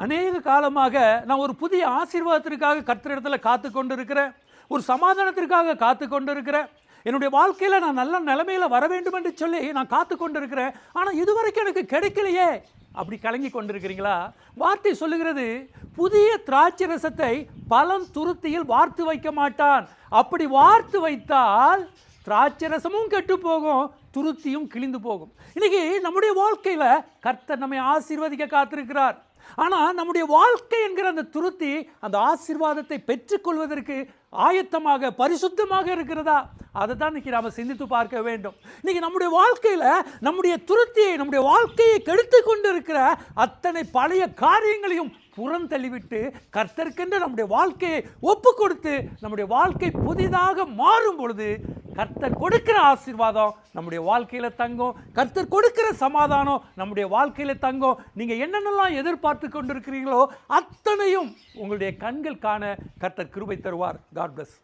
அநேக காலமாக நான் ஒரு புதிய ஆசீர்வாதத்திற்காக கர்த்தரிடத்தில் காத்து கொண்டு இருக்கிறேன். ஒரு சமாதானத்திற்காக காத்து கொண்டு இருக்கிறேன். என்னுடைய வாழ்க்கையில் நான் நல்ல நிலைமையில் வர வேண்டும் என்று சொல்லி நான் காத்து கொண்டு இருக்கிறேன். ஆனால் இதுவரைக்கும் எனக்கு கிடைக்கலையே. அப்படி கலங்கி கொண்டிருக்கிறீங்களா? வார்த்தை சொல்லுகிறது, புதிய திராட்சை ரசத்தை பழம் துருத்தியில் வார்த்து வைக்க மாட்டான். அப்படி வார்த்து வைத்தால் திராட்சை ரசமும் கெட்டு போகும், துருத்தியும் கிழிந்து போகும். இன்னைக்கு நம்முடைய வாழ்க்கையில் கர்த்தர் நம்மை ஆசீர்வதிக்க காத்திருக்கிறார். ஆனால் நம்முடைய வாழ்க்கை என்கிற அந்த துருத்தி அந்த ஆசீர்வாதத்தை பெற்றுக்கொள்வதற்கு ஆயத்தமாக பரிசுத்தமாக இருக்கிறதா? அதை தான் இன்னைக்கு நாம் சிந்தித்து பார்க்க வேண்டும். இன்னைக்கு நம்முடைய வாழ்க்கையில் நம்முடைய துருத்தியை, நம்முடைய வாழ்க்கையை கெடுத்து கொண்டு இருக்கிற அத்தனை பழைய காரியங்களையும் புறந்தள்ளிவிட்டு கர்த்தருக்கென்று நம்முடைய வாழ்க்கையை ஒப்பு கொடுத்து நம்முடைய வாழ்க்கை புதிதாக மாறும் பொழுது கர்த்தர் கொடுக்கிற ஆசீர்வாதம் நம்முடைய வாழ்க்கையில் தங்கும். கர்த்தர் கொடுக்கிற சமாதானம் நம்முடைய வாழ்க்கையில் தங்கும். நீங்கள் என்னென்னலாம் எதிர்பார்த்து கொண்டிருக்கிறீங்களோ அத்தனையும் உங்களுடைய கண்கள் காண கர்த்தர் கிருபை தருவார். God plus.